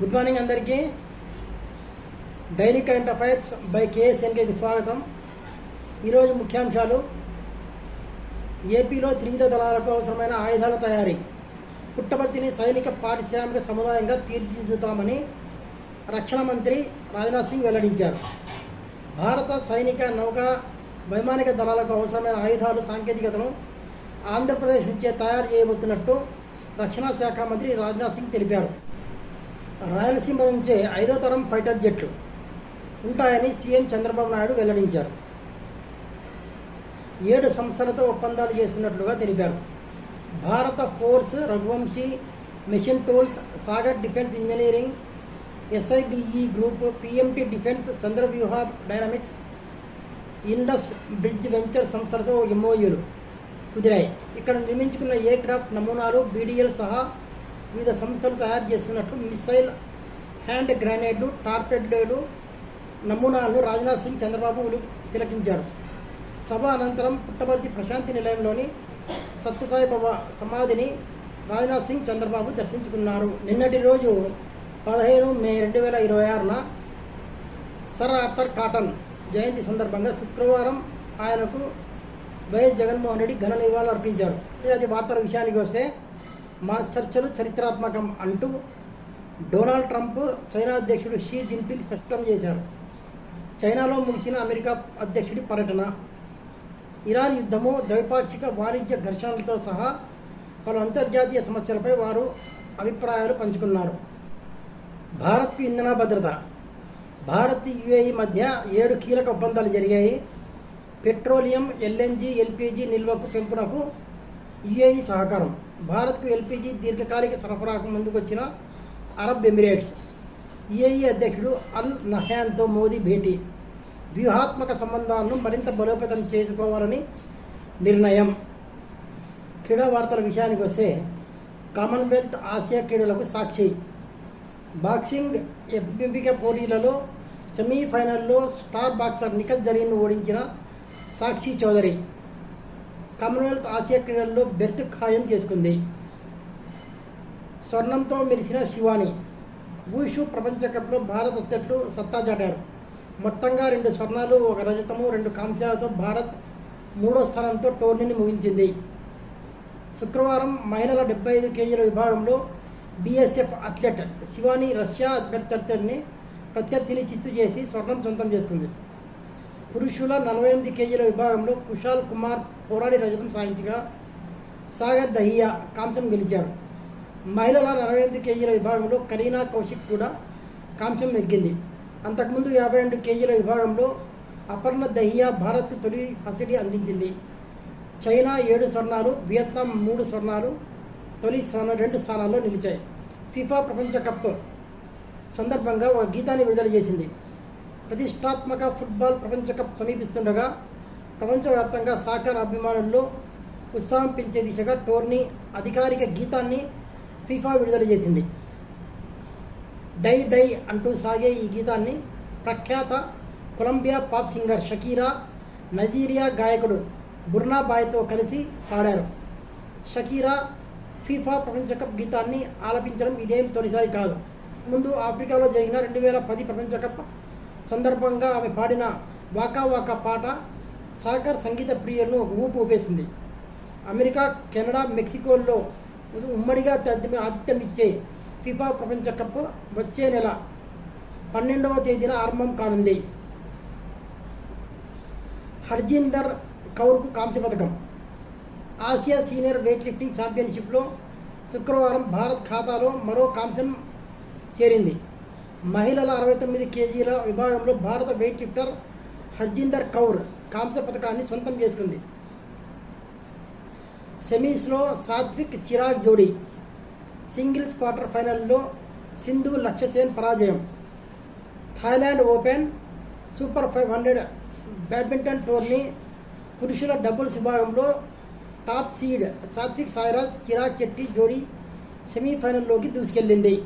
Good morning అందరికీ. Daily current affairs by కేఎస్ఎన్కేకి స్వాగతం. ఈరోజు ముఖ్యాంశాలు: ఏపీలో త్రివిధ దళాలకు అవసరమైన ఆయుధాల తయారీ, పుట్టపర్తిని సైనిక పారిశ్రామిక సముదాయంగా తీర్చిదిద్దుతామని రక్షణ మంత్రి రాజ్నాథ్ సింగ్ వెల్లడించారు. భారత సైనిక నౌకా వైమానిక దళాలకు అవసరమైన ఆయుధాలు సాంకేతికతను ఆంధ్రప్రదేశ్ నుంచే తయారు చేయబోతున్నట్టు రక్షణ శాఖ మంత్రి రాజ్నాథ్ సింగ్ తెలిపారు. రాయలసీమ నుంచే 5వ తరం ఫైటర్ జెట్లు ఉంటాయని సీఎం చంద్రబాబు నాయుడు వెల్లడించారు. 7 సంస్థలతో ఒప్పందాలు చేసుకున్నట్లుగా తెలిపారు. Bharat force, Raghuvanshi machine tools, Sagar defence engineering, SIBE group, PMT defence, Chandravyuha dynamics, Indus bridge venture సంస్థలతో ఎంఓయూలు కుదిరాయి. ఇక్కడ నిర్మించుకున్న ఎయిర్ క్రాఫ్ట్ నమూనాలు, బీడీఎల్ సహా వివిధ సంస్థలు తయారు చేస్తున్నట్లు మిసైల్, హ్యాండ్ గ్రెనేడ్లు, టార్పెడోలు నమూనాలను రాజ్నాథ్ సింగ్ చంద్రబాబు తిలకించారు. సభ అనంతరం పుట్టపర్తి ప్రశాంతి నిలయంలోని సత్యసాయి బాబా సమాధిని రాజ్నాథ్ సింగ్ చంద్రబాబు దర్శించుకున్నారు. నిన్నటి రోజు 15 మే 2026న సర్ ఆర్థర్ కాటన్ జయంతి సందర్భంగా శుక్రవారం ఆయనకు వైఎస్ జగన్మోహన్ రెడ్డి ఘన నివాళులు అర్పించారు. అది వార్తల విషయానికి వస్తే, మా చర్చలు చరిత్రాత్మకం అంటూ డొనాల్డ్ ట్రంప్ చైనా అధ్యక్షుడు షీ జిన్పింగ్ స్పష్టం చేశారు. చైనాలో ముగిసిన అమెరికా అధ్యక్షుడి పర్యటన, ఇరాన్ యుద్ధము, ద్వైపాక్షిక వాణిజ్య ఘర్షణలతో సహా పలు అంతర్జాతీయ సమస్యలపై వారు అభిప్రాయాలు పంచుకున్నారు. భారత్కు ఇంధన భద్రత. భారత్, యుఏఈ మధ్య 7 కీలక ఒప్పందాలు జరిగాయి. పెట్రోలియం, ఎల్ఎన్జీ, ఎల్పీజీ నిల్వకు పెంపునకు యుఏఈ సహకారం. భారత్కు ఎల్పీజీ దీర్ఘకాలిక సరఫరాకు ముందుకొచ్చిన అరబ్ ఎమిరేట్స్. యుఏఈ అధ్యక్షుడు అల్ నహ్యాన్తో మోదీ భేటీ. వ్యూహాత్మక సంబంధాలను మరింత బలోపేతం చేసుకోవాలని నిర్ణయం. క్రీడా వార్తల విషయానికి వస్తే, కామన్వెల్త్ ఆసియా క్రీడలకు సాక్షి. బాక్సింగ్ ఎంపిక పోటీలలో సెమీఫైనల్లో స్టార్ బాక్సర్ నిఖత్ జరీన్ను ఓడించిన సాక్షి చౌదరి కామన్వెల్త్ ఆసియా క్రీడల్లో బెర్త్ ఖాయం చేసుకుంది. స్వర్ణంతో మెరిసిన శివాని. వూషు ప్రపంచ కప్లో భారత అథ్లెట్లు సత్తా చాటారు. మొత్తంగా 2 స్వర్ణాలు, 1 రజతము, 2 కాంస్యాలతో భారత్ 3వ స్థానంతో టోర్నీని ముగించింది. శుక్రవారం మహిళల 75 కేజీల విభాగంలో బీఎస్ఎఫ్ అథ్లెట్ శివాని రష్యా ప్రత్యర్థిని చిత్తు చేసి స్వర్ణం సొంతం చేసుకుంది. పురుషుల 48 కేజీల విభాగంలో కుశాల్ కుమార్ పోరాడి రజతం సాధించగా సాగర్ దహియా కాంస్యం గెలిచారు. మహిళల 48 కేజీల విభాగంలో కరీనా కౌశిక్ కూడా కాంస్యం నెగ్గింది. అంతకుముందు 52 కేజీల విభాగంలో అపర్ణ దహియా భారత్కు తొలి పసిడి అందించింది. చైనా 7 స్వర్ణాలు, వియత్నాం 3 స్వర్ణాలు తొలి 2 స్థానాల్లో నిలిచాయి. ఫిఫా ప్రపంచ కప్ సందర్భంగా ఒక గీతాన్ని విడుదల చేసింది. ప్రతిష్టాత్మక ఫుట్బాల్ ప్రపంచ కప్ సమీపిస్తుండగా ప్రపంచవ్యాప్తంగా సాకర్ అభిమానుల్లో ఉత్సాహం పెంచే దిశగా టోర్నీ అధికారిక గీతాన్ని ఫిఫా విడుదల చేసింది. డై డై అంటూ సాగే ఈ గీతాన్ని ప్రఖ్యాత Colombia pop singer Shakira, Nigeria గాయకుడు బుర్నా బాయ్తో కలిసి పాడారు. షకీరా ఫిఫా ప్రపంచ కప్ గీతాన్ని ఆలపించడం ఇదేం తొలిసారి కాదు. ముందు ఆఫ్రికాలో జరిగిన 2010 ప్రపంచ కప్ సందర్భంగా ఆమె పాడిన వాకా వాకా పాట సాకర్ సంగీత ప్రియులను ఒక ఊపు ఊపేసింది. అమెరికా, కెనడా, మెక్సికోల్లో ఉమ్మడిగా ఆతిథ్యం ఇచ్చే ఫిఫా ప్రపంచ కప్ వచ్చే నెల 12వ తేదీన ఆరంభం కానుంది. హర్జీందర్ కౌర్కు కాంస్య పథకం. ఆసియా సీనియర్ వెయిట్ లిఫ్టింగ్ ఛాంపియన్షిప్లో శుక్రవారం భారత్ ఖాతాలో మరో కాంస్యం చేరింది. మహిళల 69 కేజీల విభాగంలో భారత వెయిట్ లిఫ్టర్ హర్జీందర్ కౌర్ కాంస్య పథకాన్ని సొంతం చేసుకుంది. సెమీస్లో సాత్విక్ చిరాగ్ జోడీ. సింగిల్స్ క్వార్టర్ ఫైనల్లో సింధు లక్ష్యసేన్ పరాజయం. Thailand open super 500 badminton tourney పురుషుల డబుల్స్ విభాగంలో టాప్ సీడ్ సాత్విక్ సాయిరాజ్ చిరాగ్ చెట్టి జోడీ సెమీఫైనల్లోకి దూసుకెళ్లింది.